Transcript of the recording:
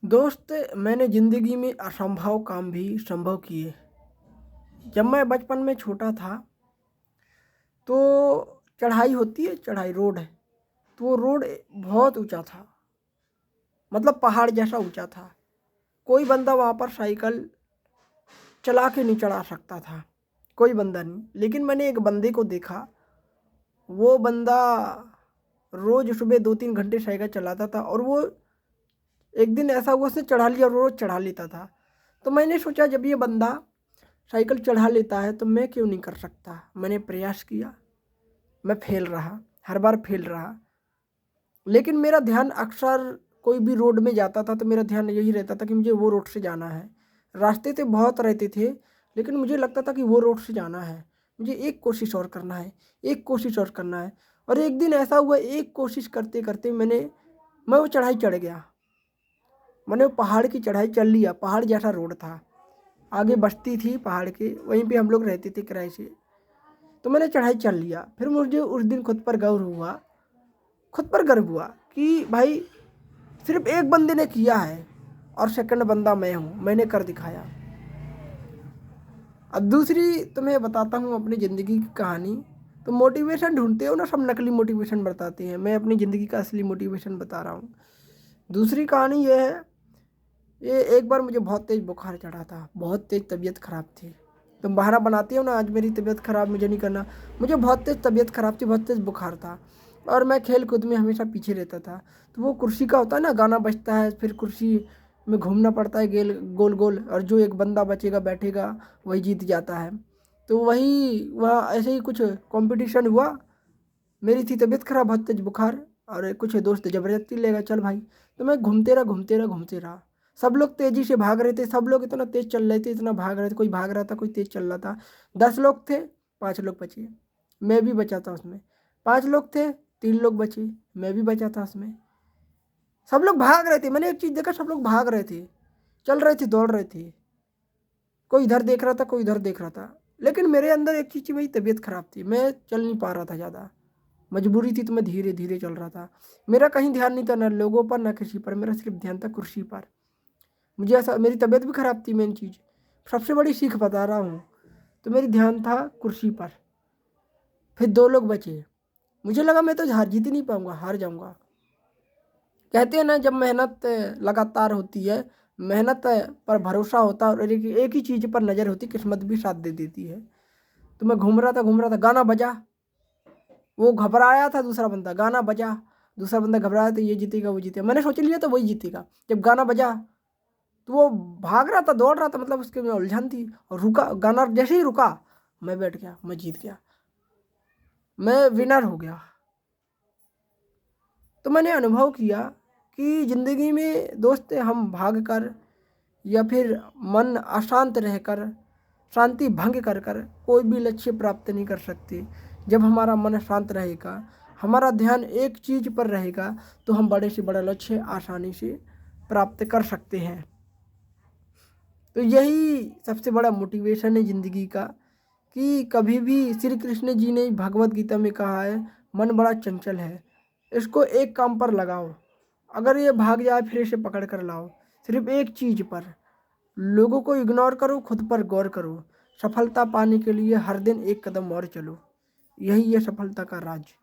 दोस्त, मैंने ज़िंदगी में असंभव काम भी संभव किए। जब मैं बचपन में छोटा था तो चढ़ाई होती है, चढ़ाई रोड है, तो वो रोड बहुत ऊंचा था, मतलब पहाड़ जैसा ऊंचा था। कोई बंदा वहाँ पर साइकिल चला के नहीं चढ़ा सकता था, कोई बंदा नहीं। लेकिन मैंने एक बंदे को देखा, वो बंदा रोज़ सुबह 2-3 घंटे साइकिल चलाता था और वो एक दिन ऐसा हुआ उसने चढ़ा लिया, रोज़ चढ़ा लेता था। तो मैंने सोचा जब ये बंदा साइकिल चढ़ा लेता है तो मैं क्यों नहीं कर सकता। मैंने प्रयास किया, मैं फेल रहा, हर बार फेल रहा। लेकिन मेरा ध्यान अक्सर कोई भी रोड में जाता था तो मेरा ध्यान यही रहता था कि मुझे वो रोड से जाना है। रास्ते तो बहुत रहते थे लेकिन मुझे लगता था कि वो रोड से जाना है, मुझे एक कोशिश और करना है, एक कोशिश और करना है। और एक दिन ऐसा हुआ, एक कोशिश करते करते मैं वो चढ़ाई चढ़ गया। मैंने वो पहाड़ की चढ़ाई चढ़ लिया। पहाड़ जैसा रोड था, आगे बस्ती थी पहाड़ के, वहीं पे हम लोग रहते थे किराए से। तो मैंने चढ़ाई चढ़ लिया। फिर मुझे उस दिन खुद पर गर्व हुआ, खुद पर गर्व हुआ कि भाई सिर्फ एक बंदे ने किया है और सेकंड बंदा मैं हूँ, मैंने कर दिखाया। अब दूसरी तुम्हें बताता हूँ अपनी ज़िंदगी की कहानी। तो मोटिवेशन ढूंढते हो ना, सब नकली मोटिवेशन बताते हैं, मैं अपनी ज़िंदगी का असली मोटिवेशन बता रहा हूँ। दूसरी कहानी ये है, ये एक बार मुझे बहुत तेज़ बुखार चढ़ा था, बहुत तेज़ तबीयत ख़राब थी। तुम बहाना बनाती हो ना, आज मेरी तबीयत ख़राब, मुझे नहीं करना। मुझे बहुत तेज़ तबीयत ख़राब थी, बहुत तेज़ बुखार था और मैं खेल कूद में हमेशा पीछे रहता था। तो वो कुर्सी का होता है ना, गाना बजता है, फिर कुर्सी में घूमना पड़ता है गोल गोल, और जो एक बंदा बचेगा बैठेगा वही जीत जाता है। तो वही वहाँ ऐसे ही कुछ कंपटीशन हुआ। मेरी थी तबीयत ख़राब, बहुत तेज़ बुखार, और कुछ दोस्त ज़बरदस्ती लेगा चल भाई। तो मैं घूमते रहा। सब लोग तेज़ी से भाग रहे थे, सब लोग इतना तेज़ चल रहे थे, इतना भाग रहे थे, कोई भाग रहा था, कोई तेज़ चल रहा था। 10 लोग थे, 5 लोग बचे, मैं भी बचा था उसमें। 5 लोग थे, 3 लोग बचे, मैं भी बचा था उसमें। सब लोग भाग रहे थे, मैंने एक चीज़ देखा, सब लोग भाग रहे थे, चल रहे थे, दौड़ रहे थे। कोई इधर देख रहा था, कोई उधर देख रहा था। लेकिन मेरे अंदर एक चीज़ थी, मेरी तबीयत ख़राब थी, मैं चल नहीं पा रहा था ज़्यादा, मजबूरी थी, तो मैं धीरे धीरे चल रहा था। मेरा कहीं ध्यान नहीं था, ना लोगों पर ना किसी पर, मेरा सिर्फ ध्यान था कुर्सी पर। मुझे ऐसा, मेरी तबीयत भी ख़राब थी, मेन चीज़, सबसे बड़ी सीख बता रहा हूँ। तो मेरी ध्यान था कुर्सी पर। फिर 2 लोग बचे, मुझे लगा मैं तो हार जीत ही नहीं पाऊंगा, हार जाऊंगा। कहते हैं ना, जब मेहनत लगातार होती है, मेहनत पर भरोसा होता है और एक ही चीज़ पर नज़र होती, किस्मत भी साथ दे देती है। तो मैं घूम रहा था, गाना बजा, वो घबराया था दूसरा बंदा, गाना बजा, दूसरा बंदा घबराया था, ये जीतेगा वो जीतेगा, मैंने सोच लिया था वही जीतेगा। जब गाना बजा तो वो भाग रहा था, दौड़ रहा था, मतलब उसके में उलझन थी, और रुका, गाना जैसे ही रुका मैं बैठ गया, मैं जीत गया, मैं विनर हो गया। तो मैंने अनुभव किया कि ज़िंदगी में दोस्त, हम भाग कर या फिर मन अशांत रहकर, शांति भंग कर कर कोई भी लक्ष्य प्राप्त नहीं कर सकते। जब हमारा मन शांत रहेगा, हमारा ध्यान एक चीज़ पर रहेगा, तो हम बड़े से बड़ा लक्ष्य आसानी से प्राप्त कर सकते हैं। तो यही सबसे बड़ा मोटिवेशन है ज़िंदगी का, कि कभी भी श्री कृष्ण जी ने भगवत गीता में कहा है, मन बड़ा चंचल है, इसको एक काम पर लगाओ, अगर ये भाग जाए फिर इसे पकड़ कर लाओ। सिर्फ एक चीज़ पर, लोगों को इग्नोर करो, खुद पर गौर करो। सफलता पाने के लिए हर दिन एक कदम और चलो, यही है सफलता का राज।